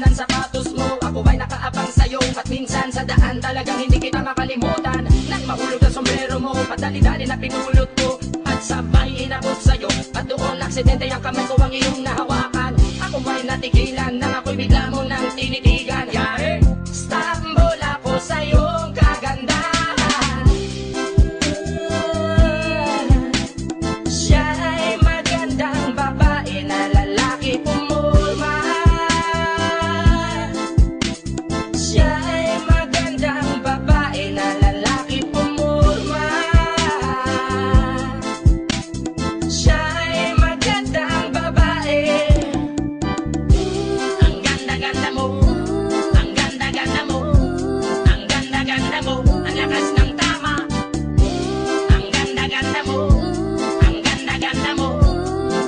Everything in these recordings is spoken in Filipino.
ng sapatos mo. Ako ay nakaabang sa'yo at minsan sa daan talagang hindi kita makalimutan. Nang mahulog ang sombrero mo, padali-dali na pinulot ko at sabay inabot sa'yo. At doon aksidente ang kamay ko ang iyong nahawakan. Ako ay natigilan nang ako'y bigla mo nang tinitigan. Yari, stambol ako sa iyong kagandahan. Siya ay magandang babae na lalaki pumulma. Siya ay magandang babae na lalaki pumulma. Siya ay magandang babae. Ang ganda-ganda mo, ang ganda-ganda mo, ang ganda-ganda mo, ang lakas ng tama. Ang ganda-ganda mo, ang ganda-ganda mo,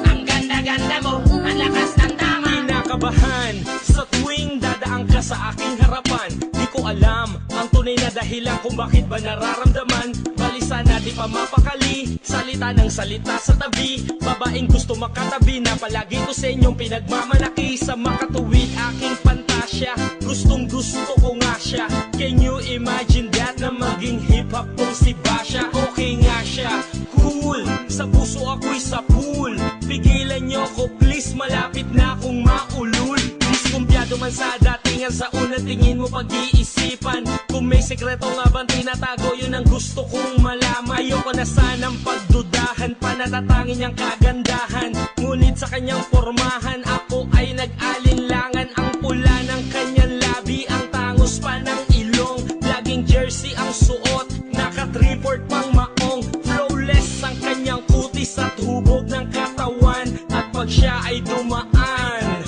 ang ganda-ganda mo, ang lakas ng tama. Kinakabahan sa tuwing dadaan ka sa aking harapan. Di ko alam ang tunay na dahilan kung bakit ba nararamdaman. Balisa na di pa mapakali, salita ng salita sa tabi. Babaeng gusto makatabi na palagi ko sa inyong pinagmamalaki. Sa makatuwid aking pantasya, gustong gusto ko nga siya. Can you imagine that na maging hip-hop kong si Basha? Okay nga siya, cool, sa puso ako'y sa pool. Pigilan nyo ko please, malapit na akong maulul. Diskumpiyado man sa datingan, sa unang tingin mo pag-iisipan. Kung may sekreto nga bang tinatago, yun ang gusto kong malaman. Ayoko na sanang pagdudahan, panatatangin niyang kagandahan. Ngunit sa kanyang pormahan, ako ay nag-alinlangan. Ang pula ng kanyang labi, ang tangos pa ng ilong. Laging jersey ang suot, naka-3-port pang maong. Flawless ang kanyang kutis at hubog ng katawan. At pag siya ay dumaan,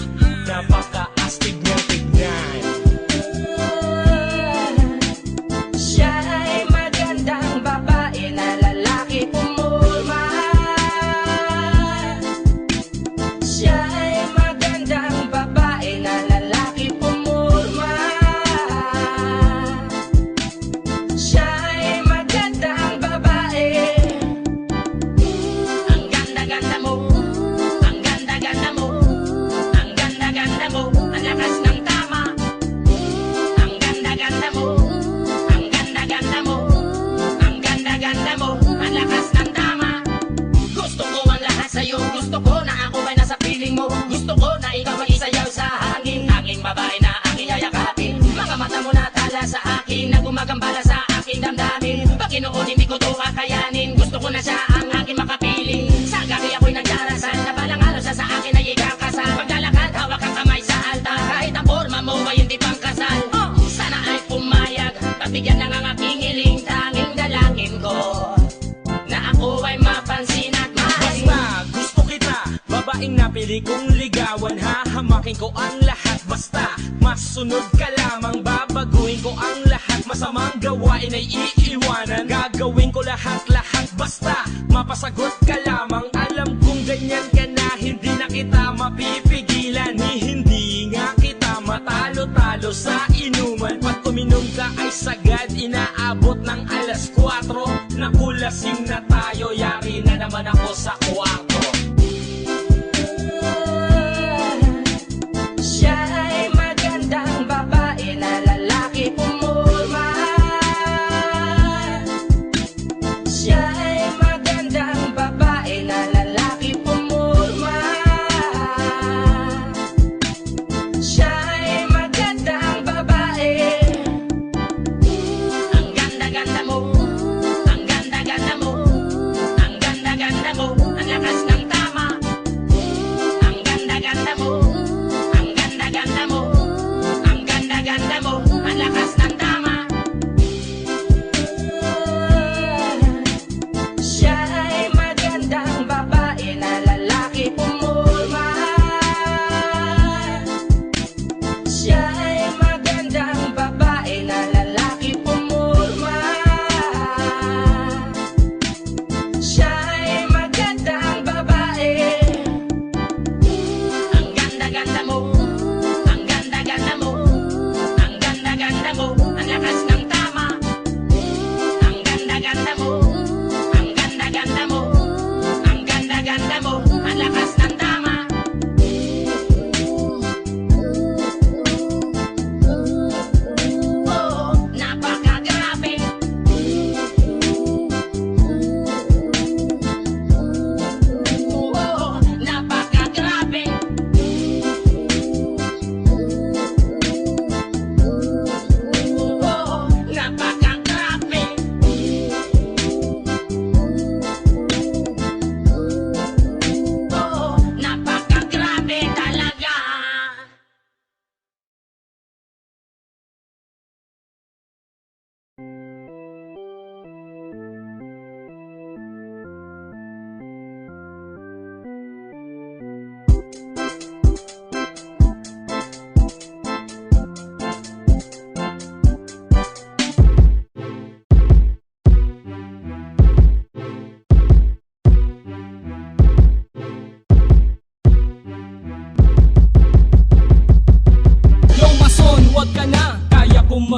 napaka-astig niyang tignan. Siya ay magandang babae na lalaki pumulma. Siya ay magandang babae na lalaki pumulma. Siya ay magandang babae. Ang ganda-ganda mo, ang ganda-ganda mo, ang ganda-ganda mo, ang lakas ng tama. Ang ganda-ganda mo, ang ganda-ganda mo, ang ganda-ganda mo, ang lakas ng tama. Gusto ko ang lahat sa'yo, gusto ko na ako ay nasa piling mo. Gusto ko na ikaw ay isayaw sa hangin, tanging babae na aking yayakapin. Mga mata mo na tala sa akin, na gumagambala sa aking damdamin. Paginoon hindi ko to kakayanin, gusto ko na siya ang aking makapiling. Sa gabi ako'y nagdarasal, na balang araw siya sa akin ay ikakasal. Paglalakad, hawak ang kamay sa altar, kahit ang forma mo ay hindi pang kasal. Sana ay pumayag, pagbigyan ng ang aking hiling, tanging dalangin ko na ako ay mapansin at mahalin. Basta gusto kita, babaeng napili kong ligawan. Hahamakin ko ang lahat, basta masunod ka lamang. Babaguhin ko ang lahat, masamang gawain ay iiwanan. Gagawin ko lahat-lahat, basta mapasagot ka lamang. Alam kong ganyan ka na, hindi na kita mapipigilan. Hindi nga kita matalo-talo sa inuman. Pag uminom ka ay sagad, inaabot ng alas 4. Nakulasing na tayo, yari na naman ako sa kwarto. Siya ay magandang babae na lalaki pumulma. Siya ay magandang babae na lalaki pumulma. Siya ay magandang babae.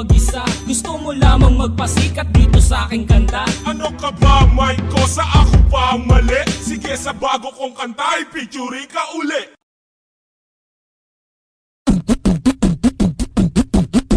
mag-isa. Gusto mo lamang magpasikat dito sa aking kanta. Ano ka ba, may kosa ako pa mali? Sige sa bago kong kanta, ipicture ka uli.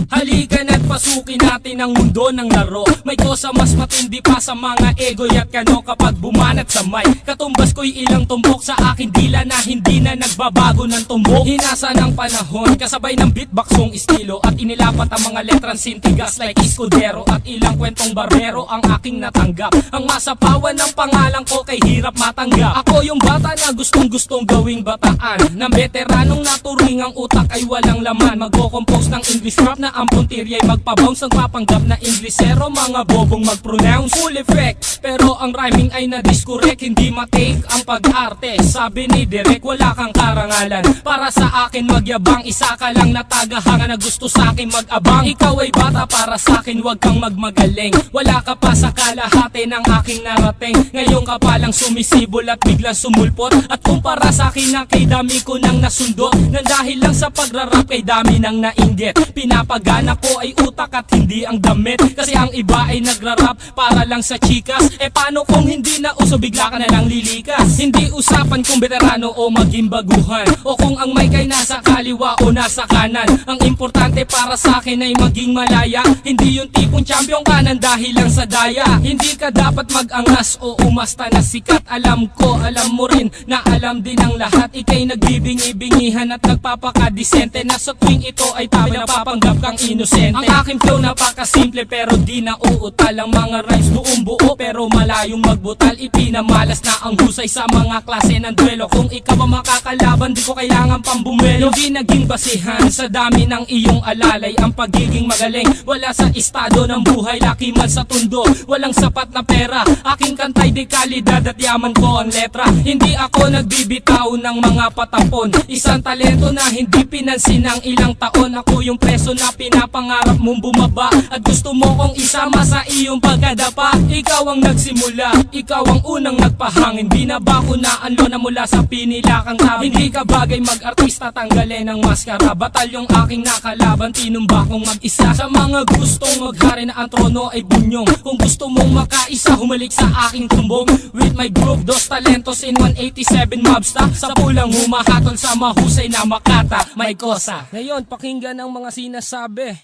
Halika na't pasukin natin ang mundo ng laro. May kosa mas matindi pa sa mga ego at kano kapag bumanat sa mic. Katumbas ko'y ilang tumbok sa aking dila na hindi na nagbabago ng tumbok. Hinasa ng panahon kasabay ng beatboxong estilo at inilapat ang mga letrang sintigas like Escudero at ilang kwentong barbero ang aking natanggap. Ang masapawan ng pangalan ko kay hirap matanggap. Ako yung bata na gustong gawing bataan, ng veteranong naturing ang utak ay walang laman. Magko-compose ng English rap na ang puntirya ay magpabounce. Ang papanggap na Inglesero, mga bobong mag-pronounce. Full effect, pero ang rhyming ay na-discorrect. Hindi matake ang pag-arte. Sabi ni Derek, wala kang karangalan. Para sa akin magyabang, isa ka lang na tagahanga na gusto sa akin mag-abang. Ikaw ay bata para sa akin, wag kang magmagaling. Wala ka pa sa kalahati ng aking narating. Ngayon ka palang sumisibol at biglang sumulpot. At kumpara sa akin na kay dami ko nang nasundot. Nang dahil lang sa pagrarap kay dami nang nainggit. Pinapagana ko ay utak at hindi ang damit. Kasi ang iba ay nagrarap para lang sa chikas. E paano kung hindi na uso, bigla ka na lang lilikas. Hindi usapan kung veterano o maging baguhan, o kung ang mic ay nasa kaliwa o nasa kanan. Ang importante para sa akin ay maging malaya. Hindi yung tipong champion ka nang dahil lang sa daya. Hindi ka dapat mag-angas o umasta na sikat. Alam ko, alam mo rin na alam din ang lahat. Ika'y nagbibingi-bingihan at nagpapakadisente na sa tuwing ito ay tabi na papanggap kang inosente. Ang aking flow napakasimple pero di na uutal. Ang mga rhymes buong buo pero malayong magbutal. Ipinamalas na ang husay sa mga klase ng duelo. Kung ikaw ang makakalaban, di ko kailangan pang bumelo. Hindi naging basihan sa dami ng iyong alalay ang pagiging magaling. Wala sa estado ng buhay, laki man sa tundo. Walang sapat na pera, aking kantay di kalidad at yaman ko ang letra. Hindi ako nagbibitaw ng mga patapon. Isang talento na hindi pinansin ng ilang taon. Ako yung preso na pinapangarap mong bumaba at gusto mo kong isama sa iyong pagkadapa. Ikaw ang nagsimula, ikaw ang unang nagpahangin. Di na ba ko naanlo na mula sa pinilakang tabi? Hindi ka bagay mag-artista, tanggalin ang maskara. Batalyong aking nakalaban, tinumba kong mag-isa. Sa mga gustong maghari na ang trono ay bunyong. Kung gusto mong makaisa, humalik sa aking tumbong. With my group, Dos Talentos in 187 Mobsta. Sa pulang humahatol sa mahusay na makata. May kosa. Ngayon, pakinggan ang mga sinasabi.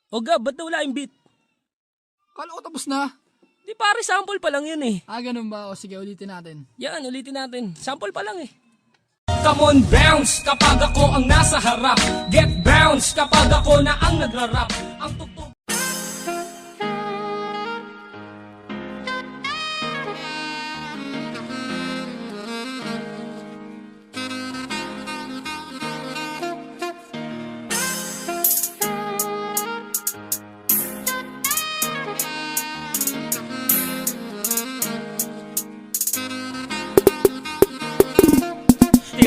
O Gab, ba't wala yung beat? Kala ko tapos na. Di pare, sample pa lang yun eh. Ganun ba? O sige, ulitin natin. Yan, ulitin natin. Sample pa lang eh. Come on, bounce kapag ako ang nasa harap. Get bounce kapag ako na ang nagrarap. Ang tugtog.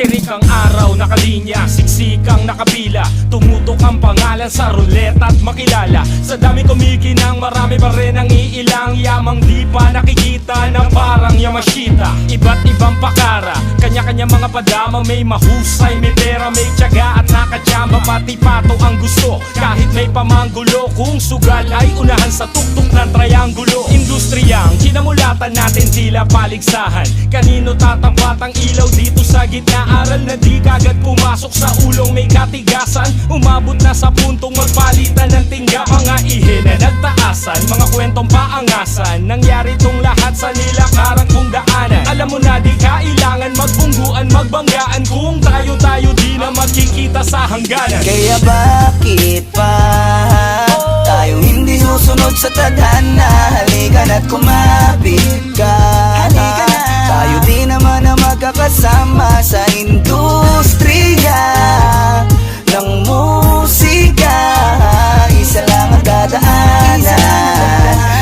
Tirik ang araw, nakalinya, siksikang nakapila. Tumutok ang pangalan sa ruleta at makilala. Sa dami kumikinang, marami pa rin ang iilang yamang di pa nakikita na parang Yamashita. Iba't ibang pakara, kanya-kanya mga padama. May mahusay, may pera, may tiyaga at nakachamba. Pati pato ang gusto, kahit may pamanggulo. Kung sugal ay unahan sa tuktok ng triangulo. Industriyang sinamulatan natin tila paligsahan. Kanino tatapat ang ilaw dito sa gitna? Aral na di kagad pumasok sa ulong may katigasan. Umabot na sa puntong magpalitan ng tingga. Mga ihe na nagtaasan, mga kwentong paangasan. Nangyari tong lahat sa nilakaran kong daanan. Alam mo na di kailangan magbungguan, magbanggaan. Kung tayo-tayo di na magkikita sa hangganan. Kaya bakit pa tayo hindi susunod sa tadhana? Halika na't kumapit ka. Tayo di naman na magkakasama sa industriya ng musika. Isa lang ang dadaanan,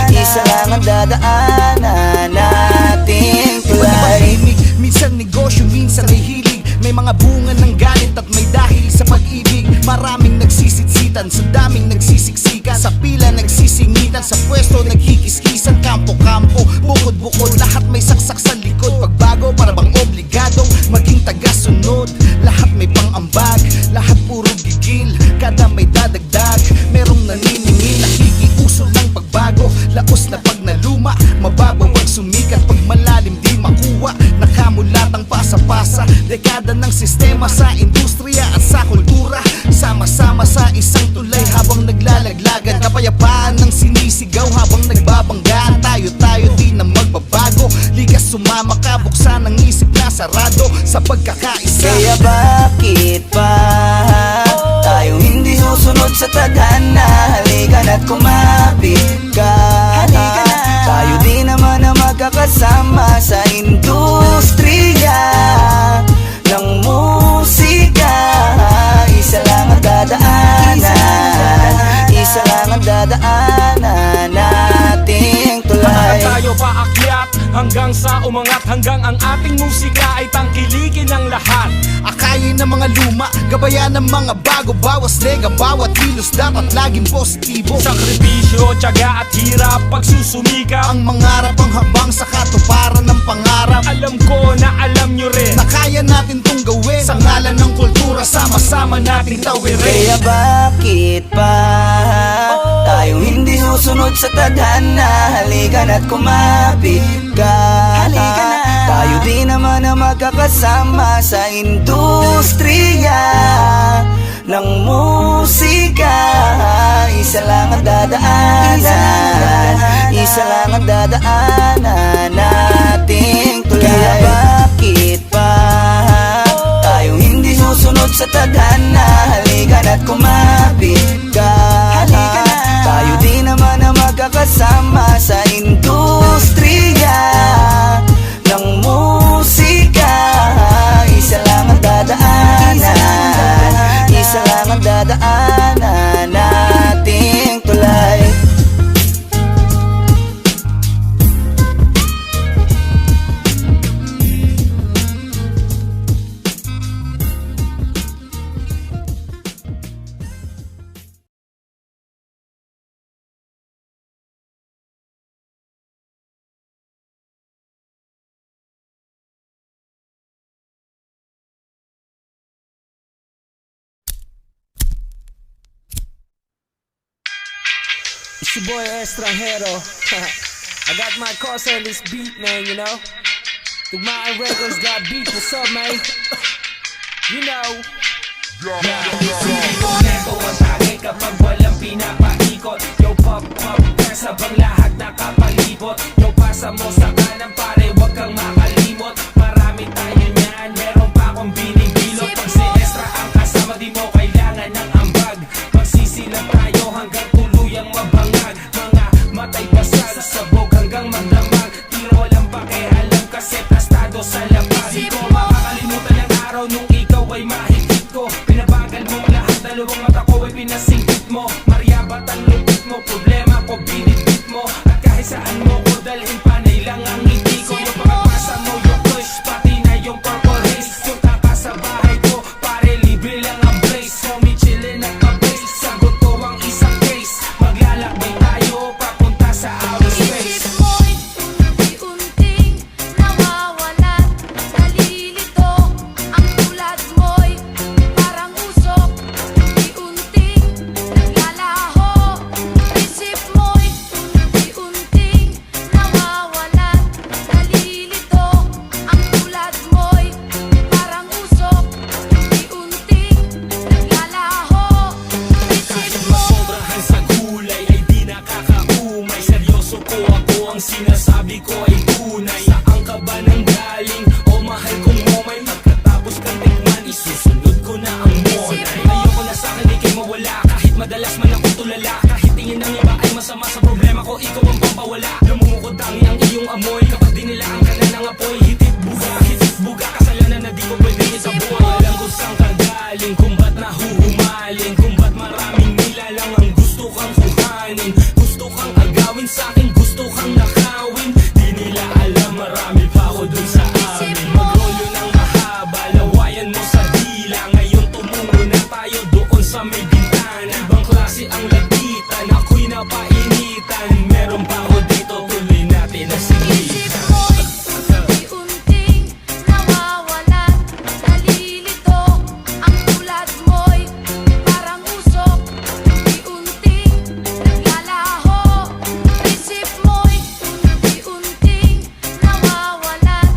isa lang ang dadaanan nating tulay. Minsan negosyo, minsan may hilig. May mga bunga ng galit at may dahil sa pag-ibig. Maraming nagsisitsitan, sa daming nagsisiksikan. Sa pila nagsisingitan, sa pwesto nagkikiskisan. Kampo-kampo, bukod-bukod, lahat may saksak sa likod. Pagbago para bang obligadong maging taga-sunod. Lahat may pang-ambag, lahat puro gigil, kada may dadagdag. Merong naniningil Isa lang ang dadaanan nating tulay. Tayo paakyat hanggang sa umangat, hanggang ang ating musika ay tangkilikin ng lahat. Akayin ng mga luma, gabayan ng mga bago. Bawas nega, bawat kilos dapat laging positibo. Sakripisyo, tiyaga at hirap, pagsusumikap. Ang mangarap ang habang sa katuparan ng pangarap. Alam ko na alam nyo rin Na kaya natin tong gawin. Sa ngalan ng kultura, sama-sama nating tawirin. Kaya bakit pa tayo hindi susunod sa tadhana? Halika na't kumapit ka. Tayo di naman na magkakasama sa industriya ng musika. Isa lang ang dadaanan, isa lang ang dadaanan nating tulay. Kaya bakit pa tayo hindi susunod sa tadhana? Halika na't kumapit ka. Tayo di naman na magkakasama sa industriya ng musika. Isa lang ang dadaanan, isa lang ang dadaanan nating tulay. It's your boy Estrangero. I got my cause on this beat, man, you know. Tugmaan Records got beat, what's up, man? You know. Hindi ko neto atake kapag walang pinapaikot. Yo, pop, pop, sabang lahat nakapalibot. Yo, pasa mo sa kanan, pare, wag kang makalimot. Marami tayo niyan, meron pa akong binibilot. Pag si Estra ang kasama, di mo kailangan ng ambag. Magsisilang tayo hanggang tuluyang mabangag. Mga matay basag, sabog hanggang magdamag. Tiro walang pakialam kasi tastado sa lapag. Di ko makakalimutan ang araw nung ikaw ay mahigit ko. Pinabagal mo lahat, dalawang mata ko ay pinasingkit mo. Maryabat ang lupit mo, problema ko binitbit mo. At kahit saan mo ko dalhin, panay lang ang ngiti ko. Yung pagpasa mo, yung push, pati na yung purple haze. Yung taka sa bahay ko, pare libre lang ang blaze. Homie chillin' at pa-base, sagot ko ang isang case. Maglalakbay tayo, papunta sa outer space. Isip mo'y unti-unting nawawalan. Nalilito ang tulad mo'y parang usok. Unti-unting naglalaho. Isip mo'y unti-unting nawawalan. Nalilito ang tulad mo'y parang usok. Unti-unting naglalaho. Kahit masobrahan sa gulay ay di nakakaumay. Seryoso ko ako, ang sinasabi ko ay tunay. Saan ka ba nang galing? O mahal kong momay, pagkatapos kang tikman, isusunod ko na ang monay. Ayoko na sa akin ikay mawala, kahit madalas man ako tulala. Kahit tingin ng iba ay masama sa problema ko, ikaw ang pampawala. Namumukod tangi ang iyong amoy, kapag dinilaan ka na ng apoy. Hitit buga, kasalanan na di ko pwede isaboy. Alam ko saan ka galing, kung ba't nahuhumaling, kung ba't maraming nilalang ang gusto kang kuhanin. Gusto kang agawin sa akin, gusto kang nakawin. Di nila alam, marami pa ako dun sa amin. Magrolo ng mahaba, lawayan mo sa dila. Ngayon tumungo na tayo doon sa may bintana. Ibang klase ang lagitan, ako'y napainitan. Meron pa ako dito, tuloy natin ang Isip singitan. mo'y unti-unting nawawalan. Nalilito ang tulad mo'y parang usok. Unti-unting naglalaho. Isip mo'y unti-unting nawawalan.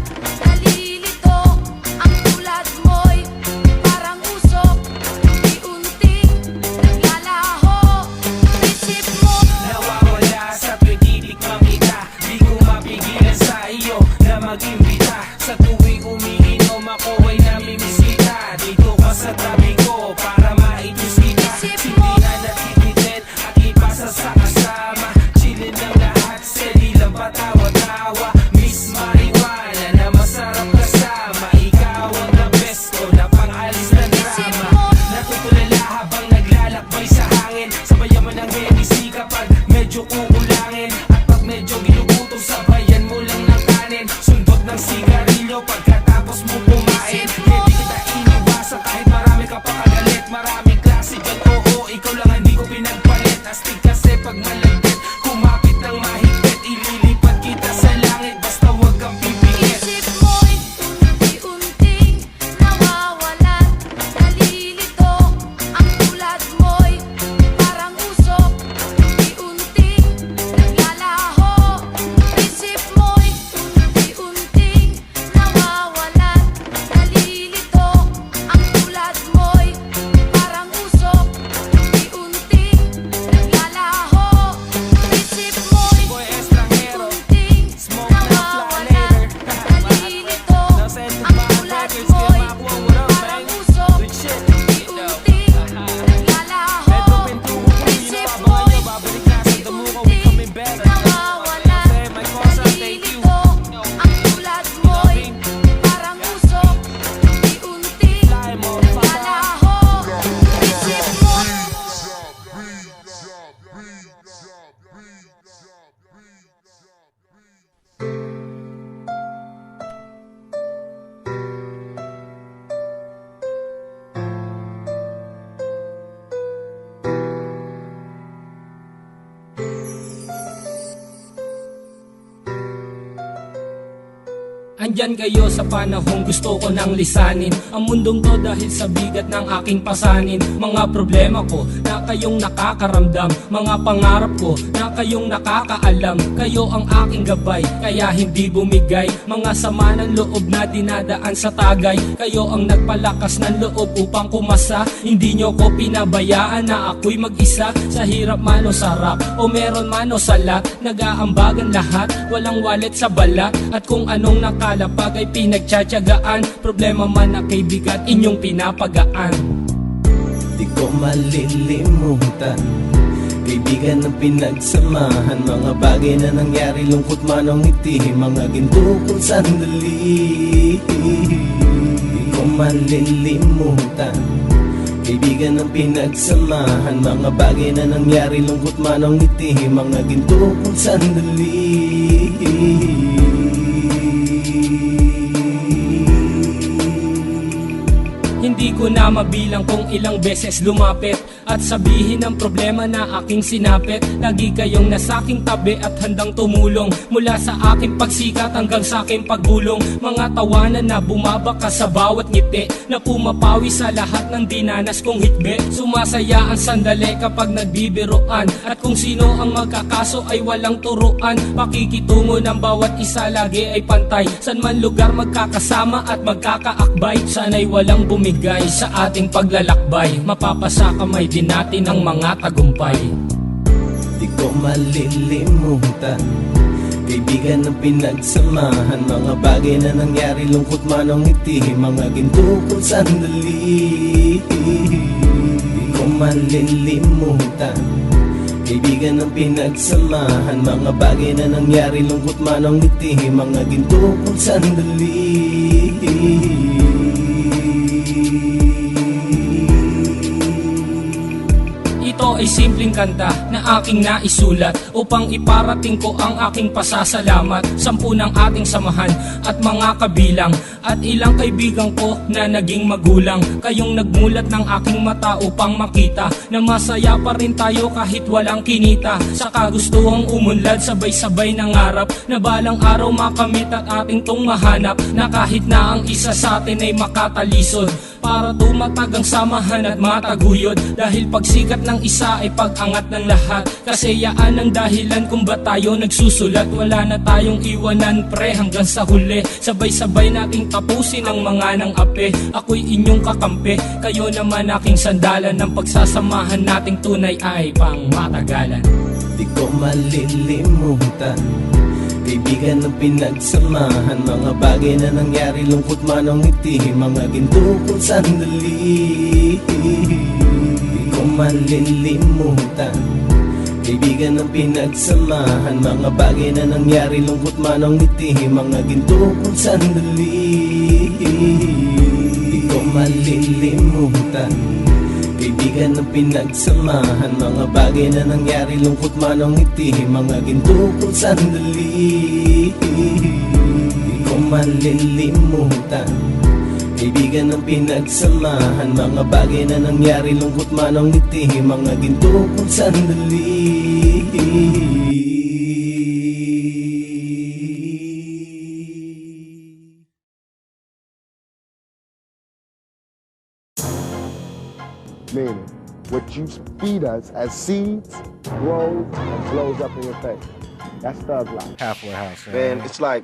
Nalilito ang tulad mo'y parang usok. Unti-unting naglalaho. Isip mo Nawawala sa tuwing medyo kukulangin. At pag medyo ginugutom, sabayan mo lang ng kanin. Sundot ng sigarilyo pagkatapos mo kumain. Hindi kita iniwasan kahit marami ka pa kagalit. Maraming klase dyan, oo, ikaw lang hindi ko pinagpalit. Astig kasi pag malagkit, kumapit ng mahigpit. Ililipat kita sa langit, basta huwag kang pipikit. Isip mo'y unti-unting nawawalan. Nalilito ang tulad mo'y parang usok. Unti-unting naglalaho. Isip mo'y unti-unting nawawalan. Nalilito ang tulad mo'y parang usok. Unti-unting naglalaho. Isip mo'y Boy estranghero, unting smoke na fly nawawalan. later. Nalilito Nasa ang tulad mo'y parang usok. Good shit. Unti-unting naglalaho. Medyo pintuho ko, Isip abangan mo'y nyo, babalik na sa damo ko, we coming back. nawawalan. Say my cosa, thank you. Nalilito ang tulad mo'y parang usok. Unti-unting Fly mo, fly. naglalaho. Isip mo'y Andyan kayo sa panahong gusto ko nang lisanin ang mundong to dahil sa bigat ng aking pasanin. Mga problema ko na kayong nakakaramdam, mga pangarap ko na kayong nakakaalam. Kayo ang aking gabay, kaya hindi bumigay. Mga sama ng loob na dinadaan sa tagay. Kayo ang nagpalakas ng loob upang kumasa. Hindi nyo ko pinabayaan na ako'y mag-isa. Sa hirap man o sarap, o meron man o salat, nag-aambagan lahat, walang wallet sa balat. At kung anong nakalapag ay pinagtsatsagaan, problema man na kay bigat inyong pinapagaan. Di ko malilimutan, kaibigan ng pinagsamahan, mga bagay na nangyari, lungkot man o ngiti, mga ginto kong sandali. Di ko malilimutan, kaibigan ng pinagsamahan, mga bagay na nangyari, lungkot man o ngiti, mga ginto kong sandali. Hindi ko na mabilang kung ilang beses lumapit at sabihin ang problema na aking sinapit. Lagi kayong nasa aking tabi at handang tumulong, mula sa aking pagsikat hanggang sa aking paggulong. Mga tawanan na bumabaka sa bawat ngiti, na pumapawi sa lahat ng dinanas kong hitbe. Sumasaya ang sandali kapag nagbibiroan, at kung sino ang magkakaso ay walang turuan. Pakikitungo ng bawat isa lagi ay pantay, san man lugar magkakasama at magkakaakbay. Sana'y walang bumigay sa ating paglalakbay, mapapasa kamay din natin ang mga tagumpay. Di ko malilimutan, kaibigan ng pinagsamahan, mga bagay na nangyari, lungkot man o ngiti, mga ginto kong sandali. Di ko malilimutan, kaibigan ng pinagsamahan, mga bagay na nangyari, lungkot man o ngiti, mga ginto kong sandali. Ito ay simpleng kanta na aking naisulat upang iparating ko ang aking pasasalamat. 10 ng ating samahan at mga kabilang, at ilang kaibigan ko na naging magulang. Kayong nagmulat ng aking mata upang makita na masaya pa rin tayo kahit walang kinita. Sa kagustuhang umunlad, sabay-sabay nangarap na balang araw makamit at ating tong mahanap, na kahit na ang isa sa atin ay makatalisod, para tumatag ang samahan at mataguyod. Dahil pagsikat ng isa ay pag-angat ng lahat, kasi yaan ang dahilan kung ba't tayo nagsusulat. Wala na tayong iwanan pre hanggang sa huli, sabay-sabay nating tapusin ang mga nang ape. Ako'y inyong kakampi, kayo naman aking sandalan, ng pagsasamahan nating tunay ay pang matagalan. Di ko malilimutan, kaibigan ng pinagsamahan, mga bagay na nangyari, lungkot man o ngiti, mga ginto kong sandali. Di ko malilimutan, kaibigan ng pinagsamahan, mga bagay na nangyari, lungkot man o ngiti, mga ginto kong sandali. Di ko malilimutan, Kaibigan ng pinagsamahan, mga bagay na nangyari, lungkot man ang ngiti, mga ginto kung sandali. Di ko malilimutan. Kaibigan ng pinagsamahan, mga bagay na nangyari, lungkot man ang ngiti, mga ginto kung sandali. Meaning, what you feed us as seeds grows and blows up in your face. That's thug life. Halfway house. Man, it's like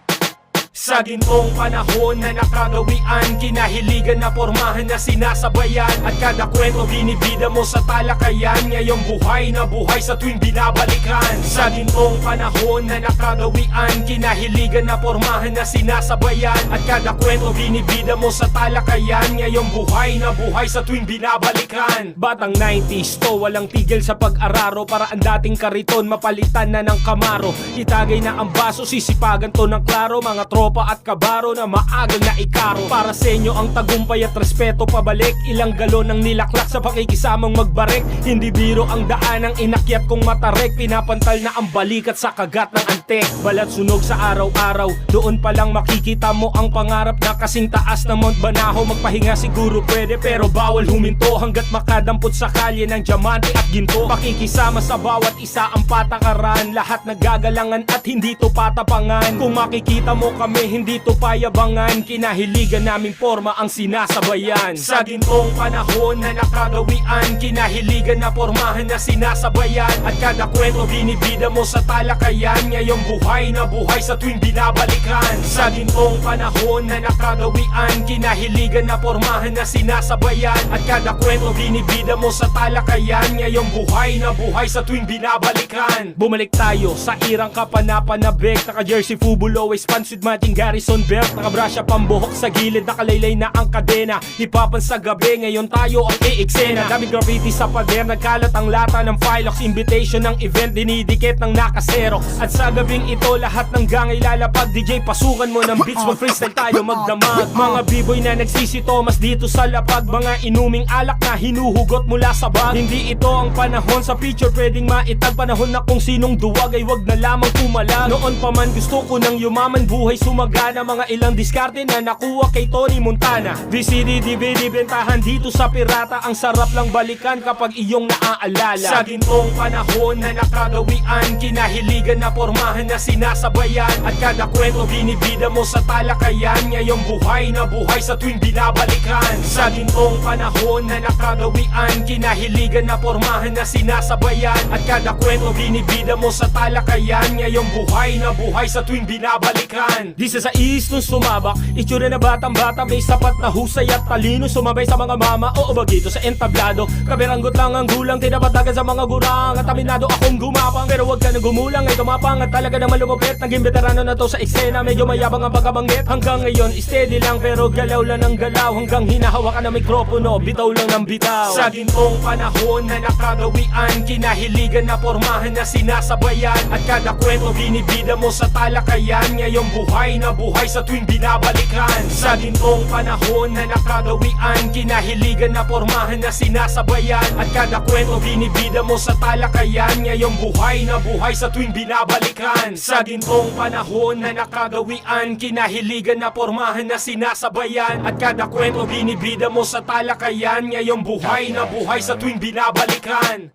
Sa gintong panahon na nakagawian, kinahiligan na pormahan na sinasabayan, at kada kwento binibida mo sa talakayan. Ngayong buhay na buhay sa tuwing binabalikan. Sa gintong panahon na nakagawian, kinahiligan na pormahan na sinasabayan, at kada kwento binibida mo sa talakayan. Ngayong buhay na buhay sa tuwing binabalikan. Batang 90s to, walang tigil sa pag-araro, para ang dating kariton mapalitan na ng Camaro. Itagay na ang baso, sisipagan to ng klaro, mga tropa at kabaro na maagang na ikaro. Para sa inyo ang tagumpay at respeto pabalik, ilang galon ang nilaklak sa pakikisamang magbarek. Hindi biro ang daan ang inakyat kong matarek, pinapantal na ang balikat sa kagat ng antek. Balat sunog sa araw-araw, doon pa lang makikita mo ang pangarap na kasing taas na Mount Banahaw. Magpahinga siguro pwede, pero bawal huminto hanggat makadampot sa kalye ng diamante at ginto. Pakikisama sa bawat isa ang patakaran, lahat nagagalangan at hindi to patapangan. Kung makikita mo kami, hindi to payabangan, kinahiligan naming forma ang sinasabayan. Sa gintong panahon na nakagawian, kinahiligan na pormahan na sinasabayan, at kada kwento binibida mo sa talakayan. Ngayong buhay na buhay sa tuwing binabalikan. Sa gintong panahon na nakagawian, kinahiligan na pormahan na sinasabayan, at kada kwento binibida mo sa talakayan. Ngayong buhay na buhay sa tuwing binabalikan. Bumalik tayo sa irang kapanapanabik, naka-jersey fubu, always pants with matching Garrison belt, nakabrasya pambuhok sa gilid, nakalaylay na ang kadena. Hipapan sa gabi, ngayon tayo ang iiksena. Daming graffiti sa pader, nagkalat ang lata ng Filox. Invitation ng event, dinidikit ng nakasero. At sa gabing ito, lahat ng gang ay lalapag. DJ, pasukan mo ng beats, mag-freestyle tayo magdamag. Mga b-boy na nagsisitomas dito sa lapag, mga inuming alak na hinuhugot mula sa bag. Hindi ito ang panahon sa picture pwedeng maitag, panahon na kung sinong duwag ay wag na lamang pumalag. Noon pa man gusto ko nang yumaman, buhay sumagana, mga ilang diskarte na nakuha kay Tony Montana. VCD, DVD, bentahan dito sa pirata, ang sarap lang balikan kapag iyong naaalala. Sa gintong panahon na nakagawian, kinahiligan na pormahan na sinasabayan, at kada kwento binibida mo sa talakayan. Ngayong buhay na buhay sa tuwing binabalikan. Sa gintong panahon na nakagawian, kinahiligan na pormahan na sinasabayan, at kada kwento binibida mo sa talakayan. Ngayong buhay na buhay sa tuwing binabalikan. Di sa is nung sumabak, itsura na batang-bata, may sapat na husay at talino, sumabay sa mga mama o bagito sa entablado. Kabiranggot lang ang gulang, tinapatagan sa mga gurang, at aminado akong gumapang. Pero wag ka na gumulang, ay tumapang at talaga naman lumupit. Naging veterano na to sa eksena, medyo mayabang ang pagkabanggit. Hanggang ngayon, steady lang pero galaw lang ng galaw, hanggang hinahawakan ng mikropono, bitaw lang ng bitaw. Sa gintong panahon na nakagawian, kinahiligan na pormahan na sinasabayan, at kada kwento binibida mo sa talakayan. Ngayong buhay na buhay sa tuwing binabalikan. Sa gintong panahon na nakagawian, kinahiligan na pormahan na sinasabayan, at kada kwento binibida mo sa talakayan. Ngayong buhay na buhay sa tuwing binabalikan. Sa gintong panahon na nakagawian, kinahiligan na pormahan na sinasabayan, at kada kwento binibida mo sa talakayan. Ngayong buhay na buhay sa tuwing binabalikan.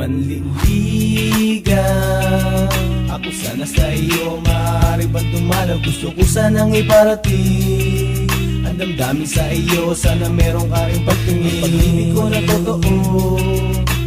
Manliligaw ako sana sa iyo, maaari ba dumalaw? Gusto ko sanang iparating ang damdamin sa iyo, sana meron ka rin pagtingin. Pag-ibig ko na totoo,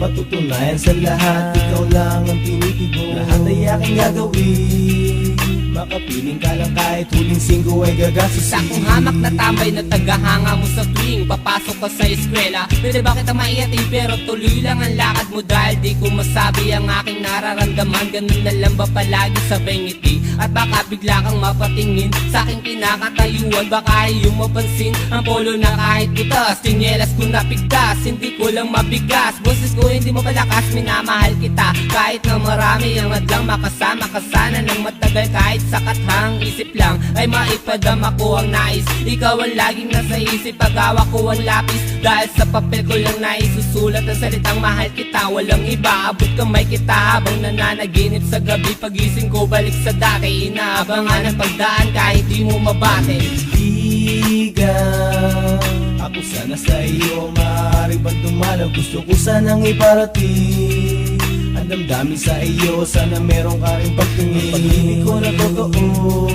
patutunayan sa lahat, ikaw lang ang tinitigo. Lahat ay aking gagawin, Makapiling ka lang kahit huling singgo ay gagastusin. Sa kong hamak na tambay na tagahanga mo sa tuwing papasok ka sa eskwela. Pwede ba kita maihatid pero tuloy lang ang lakad mo dahil di ko masabi ang aking nararamdaman. Ganun na lang ba palagi sabay ngiti? At baka bigla kang mapatingin sa aking kinakatayuan. Baka iyong mapansin ang polo na kahit butas, tinyelas ko napigtas, hindi ko lang mabigas. Boses ko hindi mo palakas, minamahal kita kahit na marami ang hadlang makasama ka sana ng matagal. Kahit sa kathang isip lang ay maipadama ko ang nais. Ikaw ang laging nasa isip pag hawak ko ang lapis. Dahil sa papel ko lang naisusulat ang salitang mahal kita. Walang iba, abot kamay kita habang nananaginip sa gabi. Pagising ko balik sa dati, inaabangan ang pagdaan kahit di mo mabate. Kaibigan, ako sana sa iyo maaari bang dumalaw? Gusto ko sanang iparating ang damdamin sa iyo, sana meron ka rin pagtingin. Pag-ibig ko na totoo,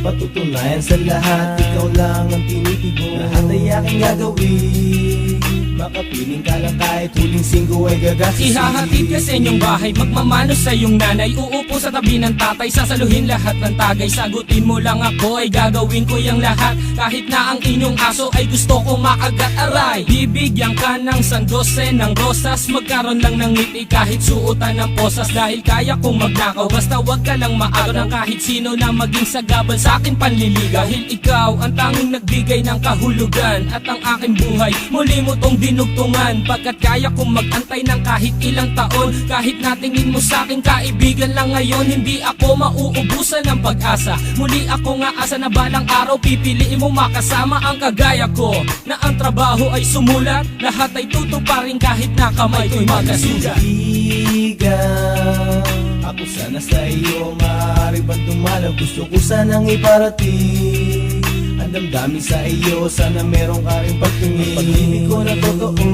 patutunayan sa lahat. Ikaw lang ang tinitigo, lahat ay aking gagawin. Makapiling ka lang kahit huling singgo ay gagastusin. Ihahatid ka sa inyong bahay, magmamano sa iyong nanay. Uupo sa tabi ng tatay, sasaluhin lahat ng tagay. Sagutin mo lang ako, ay gagawin ko yung lahat. Kahit na ang inyong aso ay gusto ko makagat aray. Bibigyan ka ng sandose ng rosas, magkaroon lang ng ngiti kahit suotan ng posas. Dahil kaya kong magnakaw, basta wag ka lang maagaw ng kahit sino na maging sagabal sa aking panliligaw. Dahil ikaw ang tanging nagbigay ng kahulugan at ang aking buhay muli mo tong dinugtungan. Pagkat kaya kong magantay ng kahit ilang taon. Kahit natingin mo sa akin kaibigan lang ngayon, hindi ako mauubusan ng pag-asa. Muli ako nga asa na balang araw pipiliin mo makasama ang kagaya ko, na ang trabaho ay sumulat, lahat ay tutuparin kahit na kamay ko'y magkasugat. Kaibigan, ako sana sa iyo maaari bang dumalaw? Gusto ko sanang iparating ang damdamin sa iyo, sana meron ka rin pagtingin. Pag-ibig ko na totoo,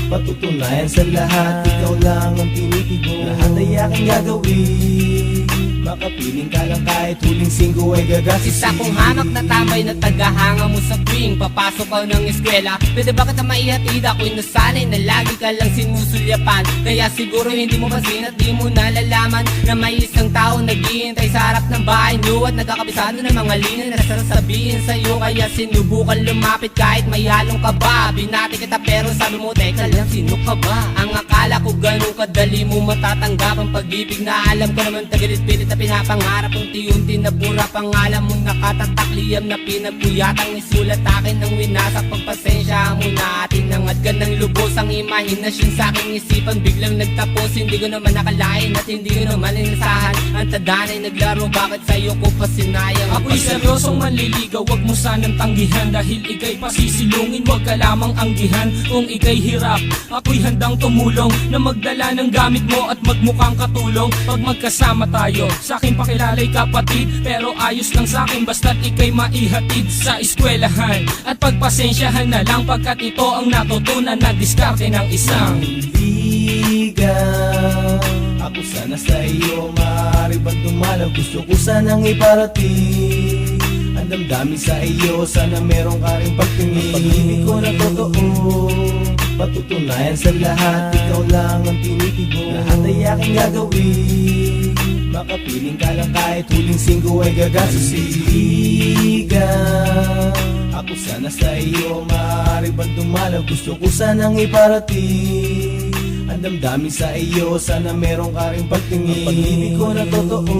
patutunayan sa lahat. Ikaw lang ang tinitigo, lahat ay aking gagawin. Makapiling ka lang kahit huling singgo ay gagastusin. Isa kong hamak na tambay na tagahanga mo sa tuwing papasok ka ng eskwela. Pwede ba kita maihatid? Ako'y nasanay na lagi ka lang sinusulyapan. Kaya siguro hindi mo pansin at di mo nalalaman na may isang tao naghihintay sa harap ng bahay niyo at nagkakabisado ng mga linya na sasabihin sa'yo. Kaya sinubukan lumapit kahit may halong kaba. Binati kita pero sabi mo teka lang, sino ka ba? Ang akala ko ganun kadali mo matatanggap ang pag-ibig na alam ko naman tagilit-pilit na pinapangarap. Unti-unti na bura pangalan mo, nakatatak-liyam na pinagpuyatang isulat akin ng winasak. Pagpasensya mo na atin nangad ka ng lubos ang imahinasyon sa aking isipan. Biglang nagtapos, hindi ko naman nakalain at hindi ko naman inasahan. Ang tadanay naglaro, bakit sa'yo ko pa sinayang? Ako'y seryosong manliligaw, wag mo sanang tanggihan. Dahil ika'y pasisilungin, wag ka lamang anggihan. Kung ika'y hirap, ako'y handang tumulong na magdala ng gamit mo at magmukhang katulong. Pag magkasama tayo, sa aking pakilalay kapatid, pero ayos lang sa akin basta't ika'y maihatid sa eskwelahan. At pagpasensyahan na lang pagkat ito ang natutunan na diskarte ng isang kaibigan. Ako sana sa iyo maaari bang dumalaw? Gusto ko sanang iparating ang damdamin sa iyo, sana meron ka rin pagtingin. Pag-ibig ko na totoo, patutunayan sa lahat. Ikaw lang ang tinitigo, lahat ay aking gagawin. Makapiling ka lang kahit huling singgo ay gagastusin. Kaibigan, ako sana sa iyo maaari bang dumalaw? Gusto ko sanang iparating ang damdamin sa iyo, sana meron ka rin pagtingin. Pag-ibig ko na totoo,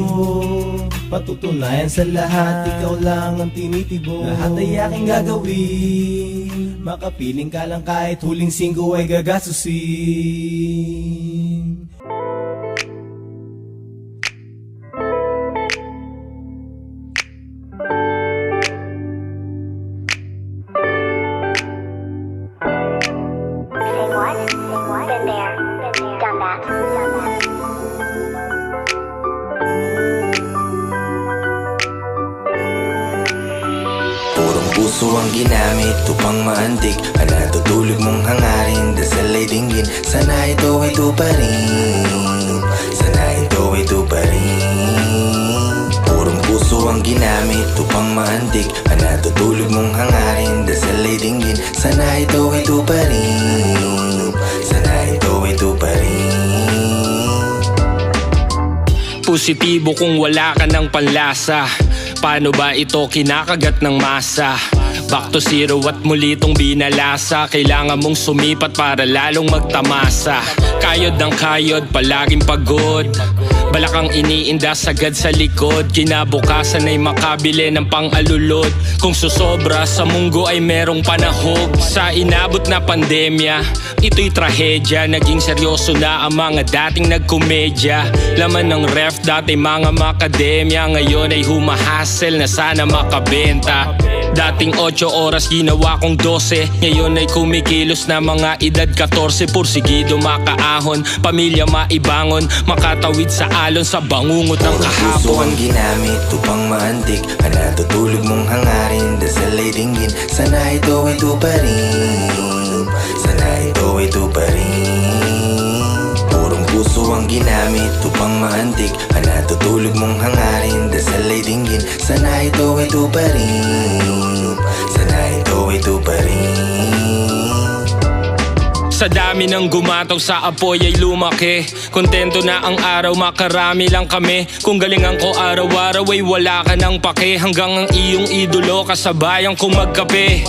patutunayan sa lahat. Ikaw lang ang tinitibo, lahat ay aking gagawin. Makapiling ka lang kahit huling singgo ay gagastusin. Purong puso ang ginamit upang maantig ang natutulog mong hangarin. Dasal ay dinggin, sana ito ay tuparin. Sana ito ay tuparin. Purong puso ang ginamit upang maantig ang natutulog mong hangarin. Dasal ay dinggin, sana ito ay tuparin. Sana ito ay tuparin. positibo kung wala ka ng panlasa? Paano ba ito kinakagat ng masa? Back to zero at muli tong binalasa. Kailangan mong sumipat para lalong magtamasa. Kayod ng kayod, palaging pagod. Balakang iniinda sagad sa likod. Kinabukasan ay makabili ng pang-alulod. Kung susobra sa munggo ay merong panahog. Sa inabot na pandemya, ito'y trahedya. Naging seryoso na ang mga dating nagkomedya. Laman ng ref dati mga makademya. Ngayon ay humahasel na sana makabenta. Dating 8 oras ginawa kong 12. Ngayon ay kumikilos na mga edad 14. Pursigido makaahon, pamilya maibangon. Makatawid sa alon sa bangungot ng kahapon. Puso ang ginamit upang maantig ang natutulog mong hangarin. Dasal ay dinggin, sana ito pa rin. Sana ito pa rin. Purong puso ang ginamit upang maantig ang natutulog mong hangarin. Dasal ay dinggin, sana ito pa rin. Sana ito pa rin. Sa dami ng gumataw sa apoy ay lumaki. Kontento na ang araw, makarami lang kami. Kung galingan ko araw-araw ay wala ka ng pake. Hanggang ang iyong idolo kasabayan kong magkape.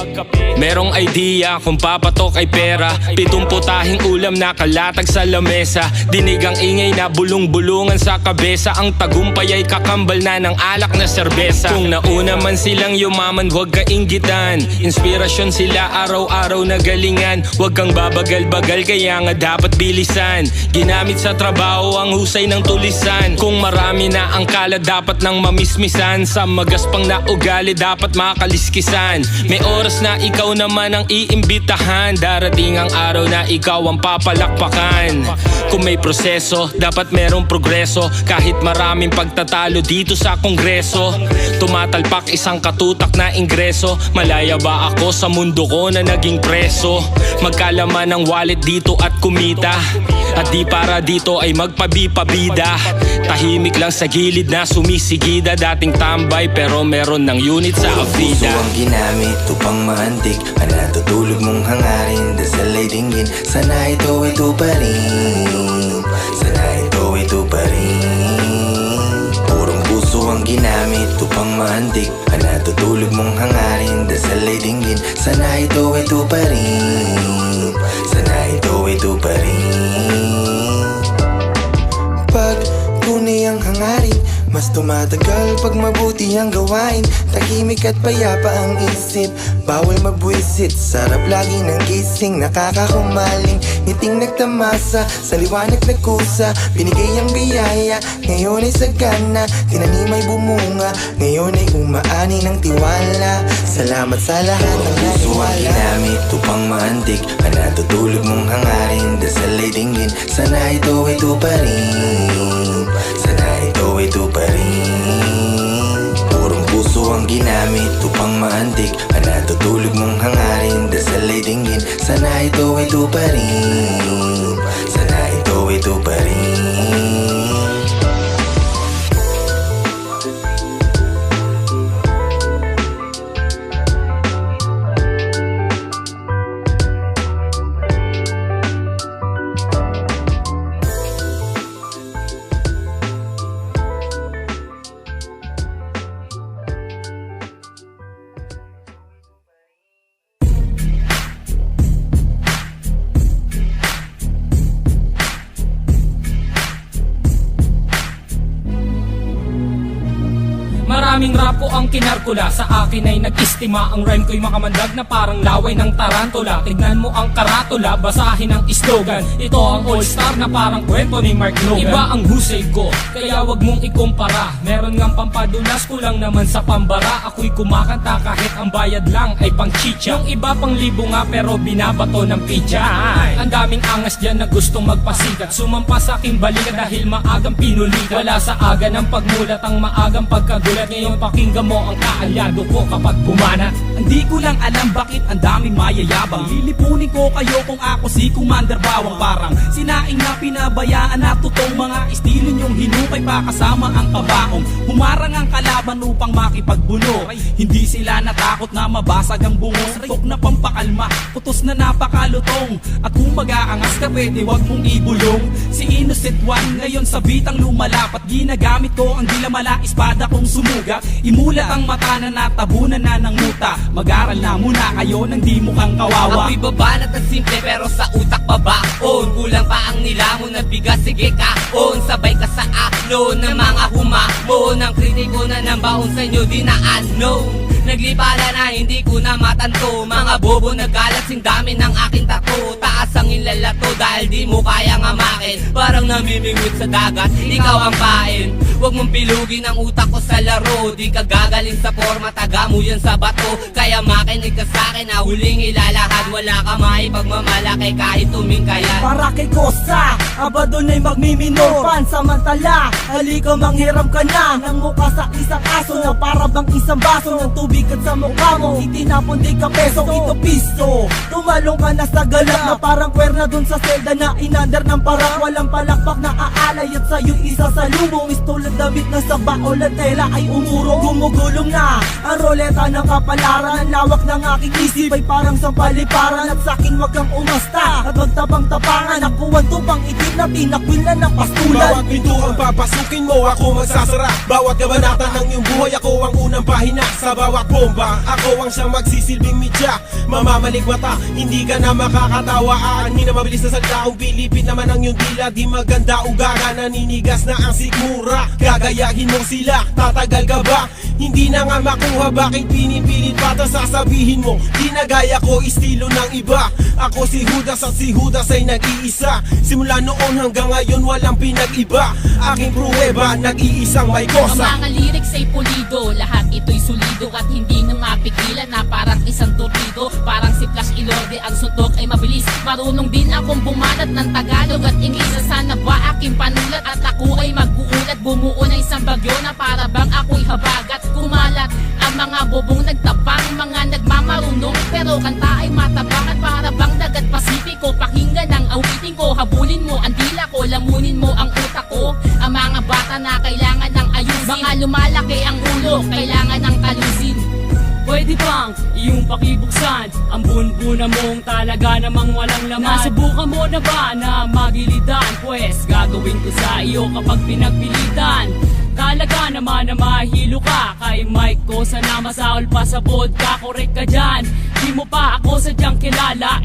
Merong idea kung papatok ay pera. 7 putahing ulam na kalatag sa lamesa. Dinig ang ingay na bulong-bulungan sa kabesa. Ang tagumpay ay kakambal na ng alak na serbesa. Kung nauna man silang yumaman, huwag ka inggitan. Inspirasyon sila araw-araw na galingan. Huwag kang babagal-bagal kaya nga dapat bilisan. Ginamit sa trabaho ang husay ng tulisan. Kung marami na ang kala dapat nang mamismisan. Sa magaspang na ugali dapat makaliskisan. May oras na ikaw naman ang iimbitahan. Darating ang araw na ikaw ang papalakpakan. Kung may proseso, dapat merong progreso. Kahit maraming pagtatalo dito sa kongreso. Tumatalpak isang katutak na ingreso. Malaya ba ako sa mundo ko na naging preso? Magkalaman ng wallet dito at kumita. At di para dito ay magpabipabida. Tahimik lang sa gilid na sumisigida. Dating tambay pero meron ng unit sa Avida. Puso ang ginamit upang maantig ang natutulog mong hangarin. Dasal ay dinggin, sana ito pa rin. Sana ito pa rin. Purong puso ang ginamit upang maantig ang natutulog mong hangarin. Dasal ay dinggin, sana ito pa rin. Sana ito pa rin. Pag tunay ang hangarin, mas tumatagal pag mabuti ang gawain. Tahimik at payapa ang isip, bawal mabwisit. Sarap lagi ng gising, nakakahumaling. Ngiting nagtamasa, sa liwanag nagkusa. Binigay ang biyaya, ngayon ay sagana. Tinanim ay bumunga, ngayon ay umaani ng tiwala. Salamat sa lahat ng naniwala. Puso ang ginamit upang maantig ang natutulog mong hangarin. Dasal ay dinggin, sana ito pa rin. Sana ito pa rin. Purong puso ang ginamit upang maantig ang natutulog mong hangarin. Dasal ay dinggin, sana ito pa rin. Sana ito pa rin. Maraming rapo ang kinarkula. Sa akin ay nag-istima. Ang rhyme ko'y makamandag na parang laway ng tarantula. Tignan mo ang karatula, basahin ang slogan. Ito ang all-star na parang kwento ni Mark Logan. Iba ang husay ko, kaya wag mong ikumpara. Meron ngang pampadulas, kulang naman sa pambara. Ako'y kumakanta kahit ang bayad lang ay pang chicha. Yung iba pang libo nga pero binabato ng pizza. Ang daming angas dyan na gustong magpasikat. Sumampa sa aking balikat dahil maagang pinulikat. Wala sa aga ng pagmulat ang maagang pagkagulat. Ngayon pakinggan mo ang kaalyado ko kapag bumanat. Hindi ko lang alam bakit ang daming mayayabang. Lilipunin ko kayo kung ako si Commander Bawang. Parang sinaing na pinabayaan na totoong mga estilo nyong hinukay pa kasama ang kabaong. Humarang ang kalaban upang makipagbuno. Hindi sila natakot na mabasag ang bungos. Tok na pampakalma, kutos na napakalutong. At kung mag-aangas ka pwede wag mong ibulong. Si Innocent One ngayon sa bitang lumalapat. Ginagamit ko ang dilamala espada kong sumuga. Imulat ang mata na natabunan na ng muta. Mag-aral na muna kayo nang di mukhang kawawa. Ako'y babanat at simple pero sa utak babaon. Kulang pa ang nilamon na bigas, sige kaon. Sabay ka sa alon ng mga humamon. Ang kritiko na ng baon sa inyo di na unknown. Naglipala na hindi ko na matanto. Mga bobo nagkalat sing dami ng aking tato. Taas ang ilalato dahil di mo kayang amakin. Parang namimingwit sa dagat, ikaw ang pain. Huwag mong pilugin ang utak ko sa laro. Di ka gagaling sa forma, taga mo yan sa bato. Kaya makinig ka sa'kin na huling ilalahad. Wala ka maipagmamalaki kahit tumingkayan. Para kay Kosa, aba doon ay magmiminor. Pansamantala, halika manghiram ka na ng mukha sa isang aso na para bang isang baso ng tubig at sa mukha mo. Itinapon di ka peso, ito piso. Tumalong ka na sa galak na parang kwerna dun sa selda na inandar ng parak. Walang palakpak na aalay at sa'yo isa sa lumong. Istulad damit na sa baol at tela ay umurong. Gumugulong na ang roleta ng kapalaran. Ang lawak ng aking isip ay parang sampaliparan. At sa'kin wag kang umasta at wag tabang-tapangan. Nakuwan to pang itim na tinakwil na ng pastulan. Bawat pintuang papasukin mo, ako magsasara. Bawat kabanata ng iyong buhay, ako ang unang pahina. Sa bawat bomba, ako ang siyang magsisilbing media. Mamamalik mata, hindi ka na makakatawa. Aanhin na mabilis na saldaong pilipit naman ang iyong dila. Di maganda ugaga, naninigas na ang sigmura. Gagayahin mo sila, tatagal ka ba? Hindi na nga makuha, bakit pinipilit pa ito sasabihin mo? Di na gaya ko, estilo ng iba. Ako si Judas at si Judas ay nag-iisa. Simula noon hanggang ngayon walang pinag-iba. Aking pruweba, nag-iisang may kosa. Ang mga lyrics ay pulido, lahat ito'y solido at hindi na mapigilan na parang isang torpedo. Parang si Flash Ilorde, ang suntok ay mabilis. Marunong din akong bumanat ng Tagalog at Ingles. Sana ba aking panulat at ako ay mag-uulat? Bumuo ng isang bagyo na para bang ako'y habagat. Kumalat ang mga bobong nagtapang, mga nagmamarunong pero kanta ay matabang at para bang dagat Pasipiko. Pakinggan ang awitin ko, habulin mo ang dila ko, lamunin mo ang utak ko. Ang mga bata na kailangan ng ayusin, mga lumalaki ang ulo, kailangan ng talusin. Pwede bang iyong pakibuksan ang bunbuna mong talaga namang walang laman? Nasubukan mo na ba na magilidan? Pwes gagawin ko sa iyo kapag pinagpilitan. Talaga naman na mahilo ka kay Mike ko, sana masaol pa sa vodka. Korek ka dyan, di mo pa ako sadyang kilala.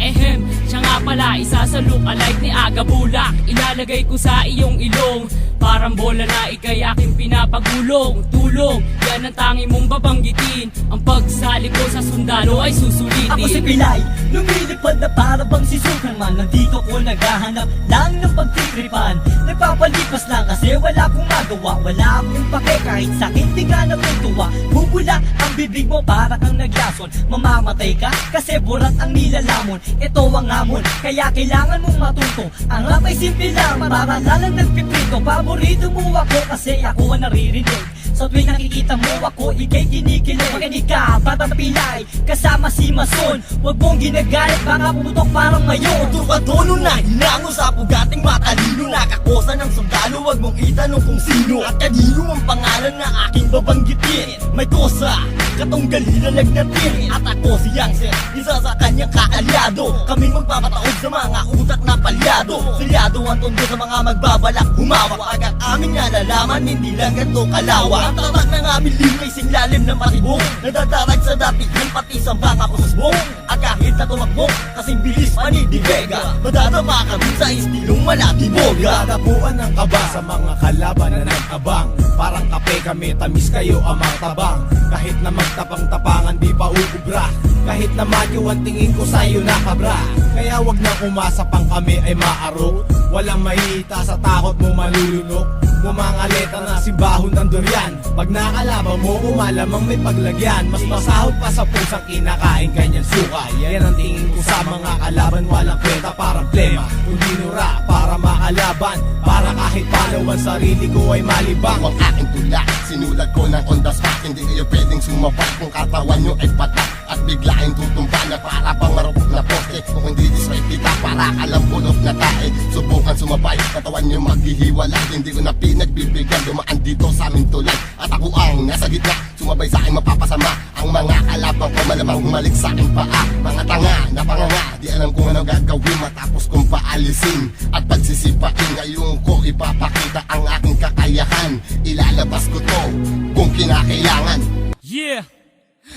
Siya nga pala isa sa look-alike ni Aga Bulak. Ilalagay ko sa iyong ilong, parang bola na ikay aking pinapagulong. Tulong, yan ang tangi mong babanggitin. Ang pagsali ko sa sundalo ay susulitin. Ako si Pilay, lumilipad na para bang si Superman. Nandito ko naghahanap lang ng pagtitripan. Nagpapalipas lang kasi wala akong magawa. Wala akong pake kahit sakit di ka natutuwa. Bubula ang bibig mo para kang naglason. Mamamatay ka kasi burat ang nilalamon. Ito ang hamon, kaya kailangan mong matuto. Ang rap ay simple lang, para lalang nagpiprito. Paborito mo ako kasi ako ang naririnig. Sa tuwing nakikita mo ako, ikay kinikilig. Makinig ka, Batang Pilay, kasama si Mason. Huwag mong ginagalit, baka pumutok parang mayon. Turkatono na hinango sa pugating matalino. Nakakosa ng sundalo, huwag mong itanong kung sino at kanino ang pangalan na aking babanggitin. May kosa, katunggali na nagnatin. At ako si Yangser, isa sa kanyang kaalyado. Kaming magpapataod sa mga utak na palyado. Silyado ang tondo sa mga magbabalak humawak. Agad aming nalalaman, hindi lang ganito kalawa. Ang tatak ng aming limay singlalim ng patibong. Nadadarag sa datihan pati sa baka kusbong. At kahit na tumakbo, kasing bilis panidibega. Madadama kami sa istilong malatiboga. Dadapuan ng kaba sa mga kalaban na nag-abang. Parang kape kami, tamis kayo amang tabang. Kahit na magtapang-tapangan di pa uubra. Kahit na madyo ang tingin ko sa'yo na kabra. Kaya wag na umasa pang kami ay maaro. Walang mahihita sa takot mo malulunok. Mumangaleta na simbahon ng durian. Pag nakalaban mo, malamang may paglagyan. Mas masahod pa sa pusang kinakain kanyang suka. Yan ang tingin ko sa mga kalaban. Walang kwenta parang plema. Kung dinura para makalaban, para kahit palawan sarili ko ay malibang. Ang aking tula, sinulat ko ng on the spot. sumabay kung katawan nyo ay patak at biglaing tutumba na para bang marupok na poste. Kung hindi disrespect kita para kalang pulot na tae. Subukan sumabay, katawan nyo maghihiwalay. Hindi ko na pinagbibigyan, dumaan dito sa aming tulay. At ako ang nasa gitna, sumabay sa akin mapapasama. Ang mga kalabang ko malamang humalik sa aking paa. Mga tanga na panganga, di alam kung ano gagawin matapos kong paalisin at pagsisipain. Ngayon ko ipapakita ang aking kakayahan. Ilalabas ko to kung kinakailangan. Yeah!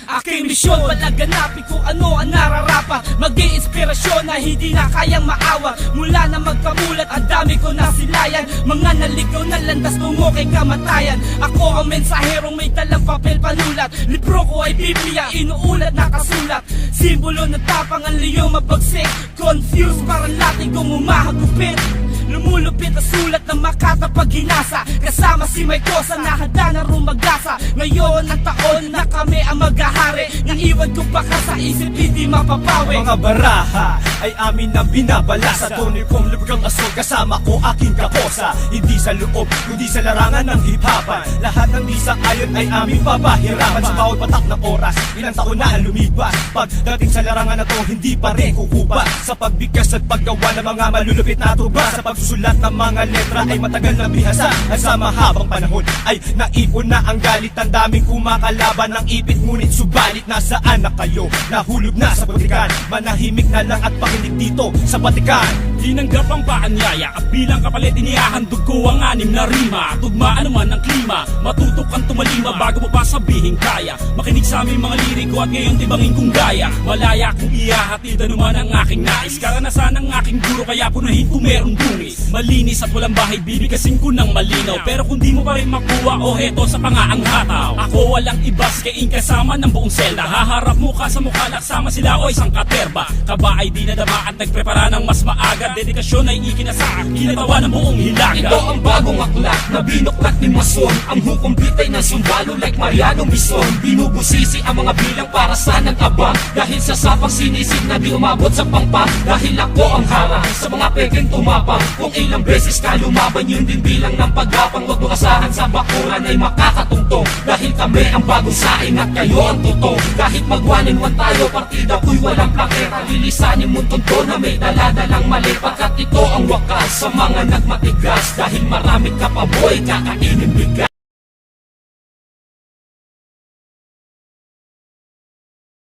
Aking misyon, palaganapin kung ano ang nararapat. Maging inspirasyon na hindi na kayang maawa. Mula na magkamulat, ang dami ko nasilayan. Mga naligaw na landas tungo kay kamatayan. Ako ang mensaherong may dalang papel panulat. Libro ko ay Biblia, inuulat na kasulat. Simbolo ng tapang ang liyong mabagsik. Confused parang lating kung umahagupit. Lumulupit ang sulat ng Makata pag ginasa. Kasama si May Cosa na handa na rumagasa. Ngayon ang taon na kami ang maghahari. Naiwan ko baka sa isip hindi mapapawi. Mga baraha ay amin na binabala. Sa tunay kong librang asol kasama ko aking kaposa. Hindi sa loob, kundi sa larangan ng hip-hopan. Lahat ng di sa ayon ay aming papahirapan. Sa bawat patak na oras, ilang taon na ang lumipas. Pagdating sa larangan na to, hindi pa rin kukuba. Sa pagbigkas at paggawa ng mga malulupit na tuba. Sa pagsusulat ng mga letra ay matagal na bihasa. At sa mahabang panahon ay naipon na ang galit. Ang daming kumakalaban ng ipit. Ngunit subalit nasaan na kayo? Nahulog na sa putikan. Manahimik na lang at pakinig dito sa Batikan. Tinanggap ang paanyaya at bilang kapalit inihahandog ko ang 6 na rima. Tugmaan naman ang klima, matutok kang tumalima bago mo pa sabihin kaya. Makinig sa aming mga liriko at ngayon tibangin kong gaya. Malaya kung ihahatid naman ang aking nais. Karanasan ng aking guro kaya punahin kung merong dungis. Malinis at walang bahay bibigkasin ko ng malinaw. Pero kung di mo pa rin makuha o heto sa pangaang hataw. Ako walang ibas kaing kasama ng buong selda. Haharap mukha sa mukha nagsama sila o isang katerba. Kaba ay di nadama at nagprepara ng mas maaga. Dedikasyon ay ikinasa, kinatawa ng buong hilaga. Ito ang bagong aklat na binuklat ni Mason. Ang hukom bitay ng sundalo like Mariano Bison. Binubusisi ang mga bilang para sa nag-abang. Dahil sa sapang sinisig na di umabot sa pangpang. Dahil ako ang harang sa mga peking tumapang. Kung ilang beses ka lumaban yun din bilang ng paggapang. Huwag mo asahan sa bakuran ay makakatungtong. Dahil kami ang bagong saing at kayo ang totoo. Kahit mag-1-in-1 tayo, partida ko'y walang plakera. Lilisanin mo tonto na may daladalang mali. Pagkat ito ang wakas sa mga nagmatigas. Dahil marami ka pa boy, kakainin bigas.